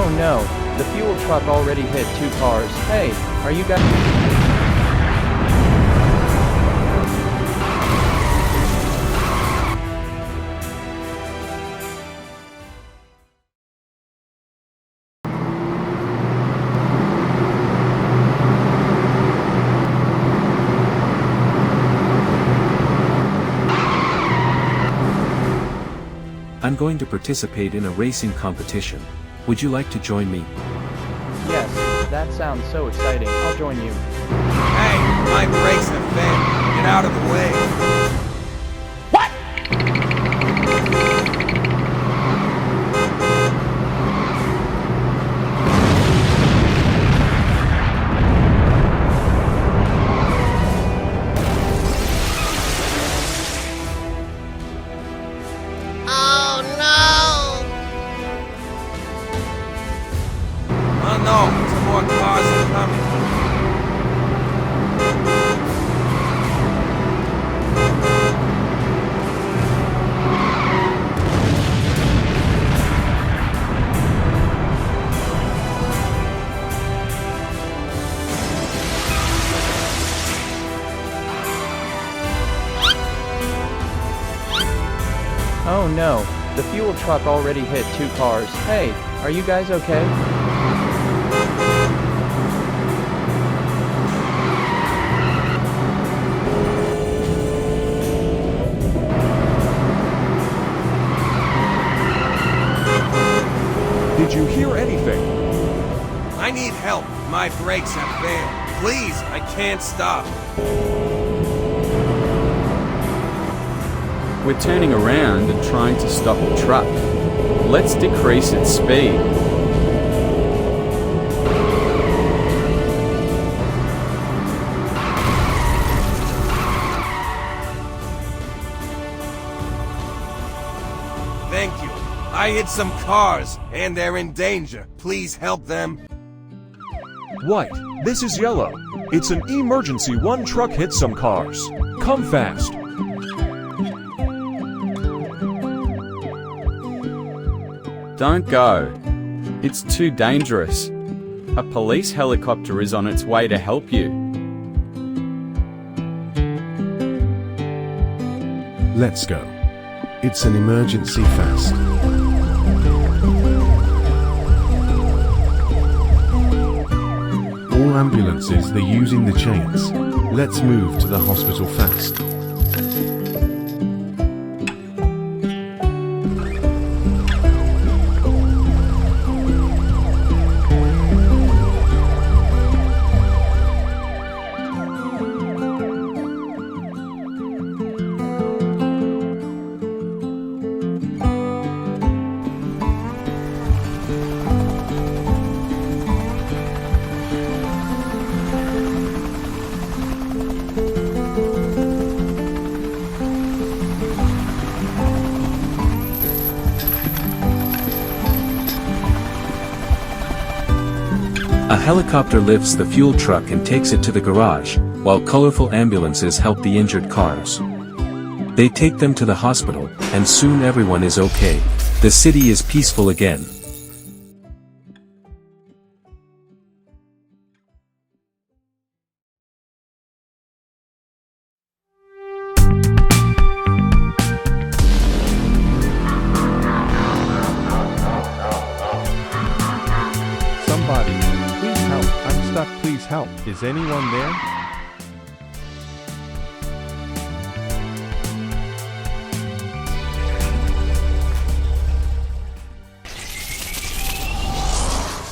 Oh no, the fuel truck already hit two cars. Hey, are you guys... I'm going to participate in a racing competition. Would you like to join me? Yes, that sounds so exciting. I'll join you. Hey, my brakes have failed. Get out of the way. Oh no, some more cars are coming. Oh no, the fuel truck already hit two cars. Hey, are you guys okay? Did you hear anything? I need help. My brakes have failed. Please, I can't stop. We're turning around and trying to stop a truck. Let's decrease its speed. Thank you. I hit some cars, and they're in danger. Please help them. White, this is Yellow. It's an emergency. One truck hit some cars. Come fast. Don't go. It's too dangerous. A police helicopter is on its way to help you. Let's go. It's an emergency fast. All ambulances, they're using the chains. Let's move to the hospital fast. A helicopter lifts the fuel truck and takes it to the garage, while colorful ambulances help the injured cars. They take them to the hospital, and soon everyone is okay. The city is peaceful again. Somebody, please help. I'm stuck. Please help. Is anyone there?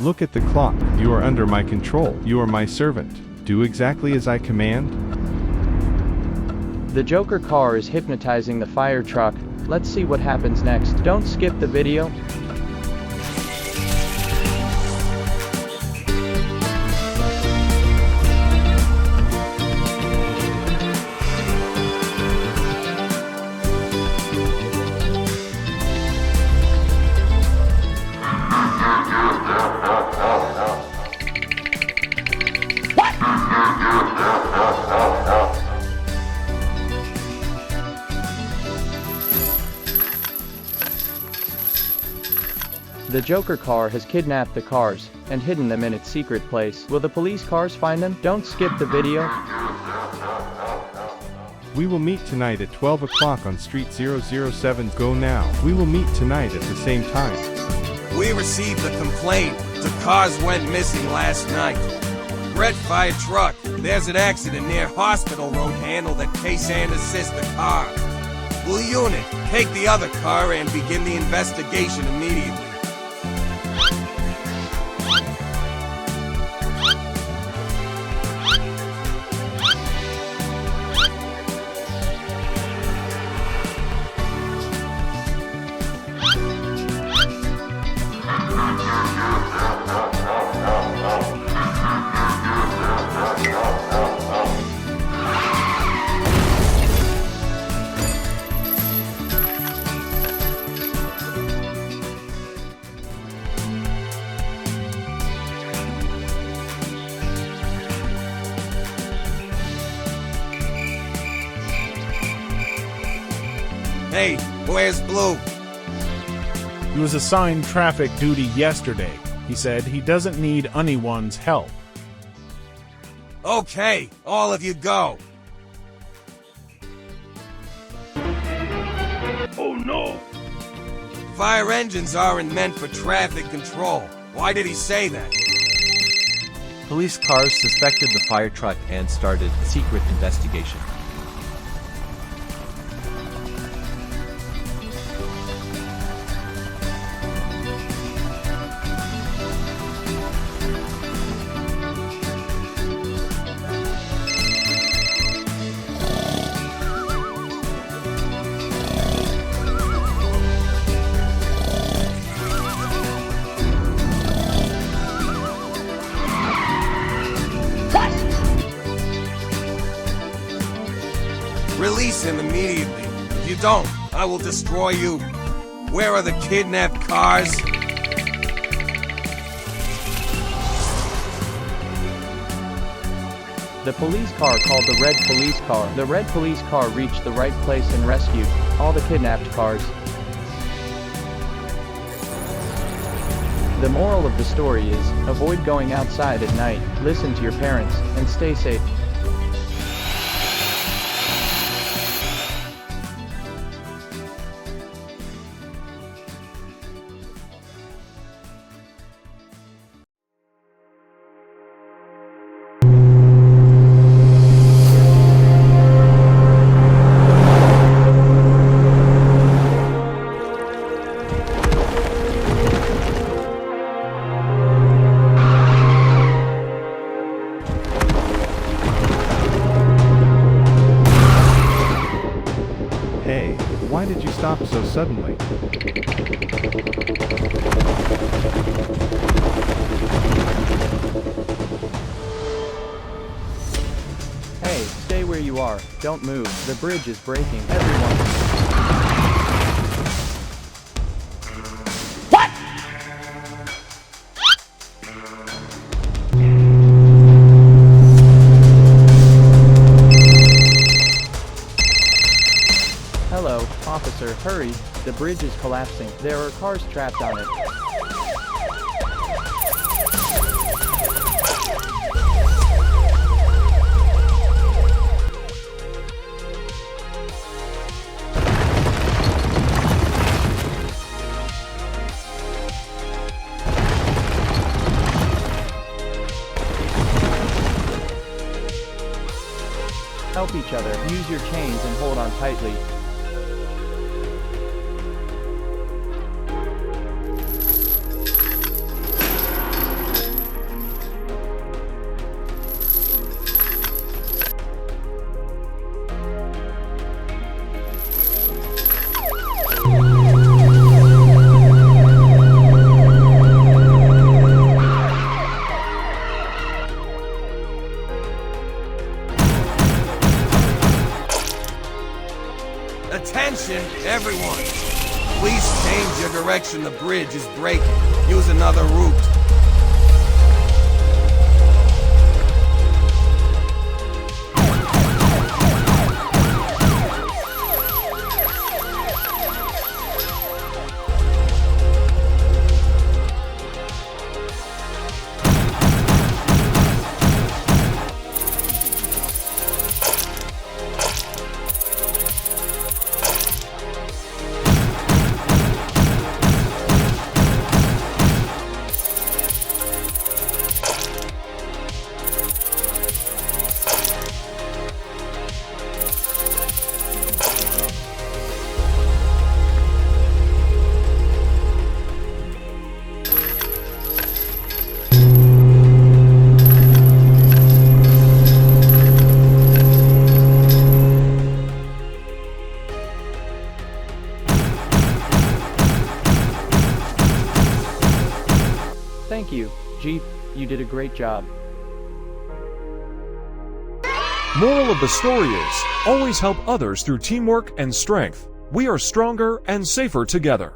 Look at the clock. You are under my control. You are my servant. Do exactly as I command. The Joker car is hypnotizing the fire truck. Let's see what happens next. Don't skip the video. The Joker car has kidnapped the cars and hidden them in its secret place. Will the police cars find them? Don't skip the video. We will meet tonight at 12 o'clock on Street 007. Go now. We will meet tonight at the same time. We received a complaint. The cars went missing last night. Red fire truck. There's an accident near Hospital Road. Handle that case and assist the car. Blue unit, take the other car and begin the investigation immediately. Hey, where's Blue? He was assigned traffic duty yesterday. He said he doesn't need anyone's help. Okay, all of you go. Oh no! Fire engines aren't meant for traffic control. Why did he say that? Police cars suspected the fire truck and started a secret investigation. Release him immediately. If you don't, I will destroy you. Where are the kidnapped cars? The police car called the red police car. The red police car reached the right place and rescued all the kidnapped cars. The moral of the story is, avoid going outside at night, listen to your parents, and stay safe. Hey, why did you stop so suddenly? Hey, stay where you are. Don't move. The bridge is breaking. Everyone. Hello, officer, hurry. The bridge is collapsing. There are cars trapped on it. Help each other. Use your chains and hold on tightly. Attention, everyone! Please change your direction. The bridge is breaking. Use another route. Thank you, Jeep, you did a great job. Moral of the story is, always help others through teamwork and strength. We are stronger and safer together.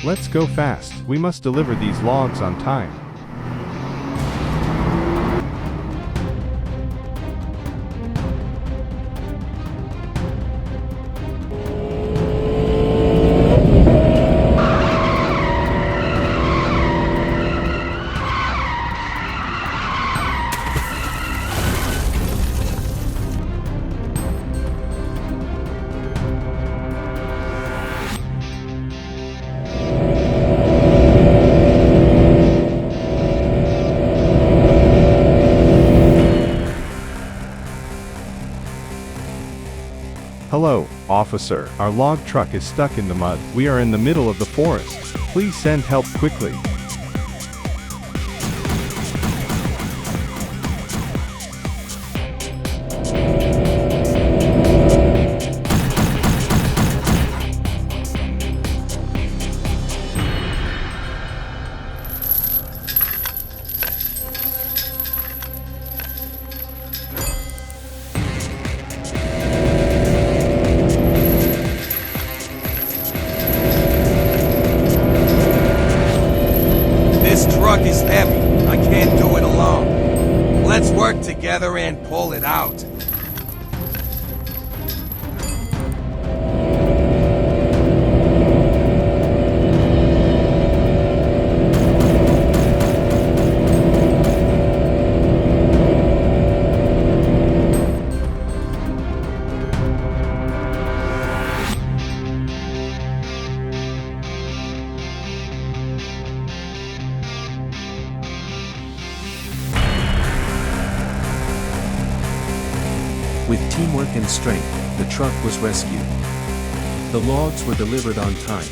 Let's go fast. We must deliver these logs on time. Hello, officer. Our log truck is stuck in the mud. We are in the middle of the forest. Please send help quickly. This truck is heavy. I can't do it alone. Let's work together and pull it out. With teamwork and strength, the truck was rescued. The logs were delivered on time.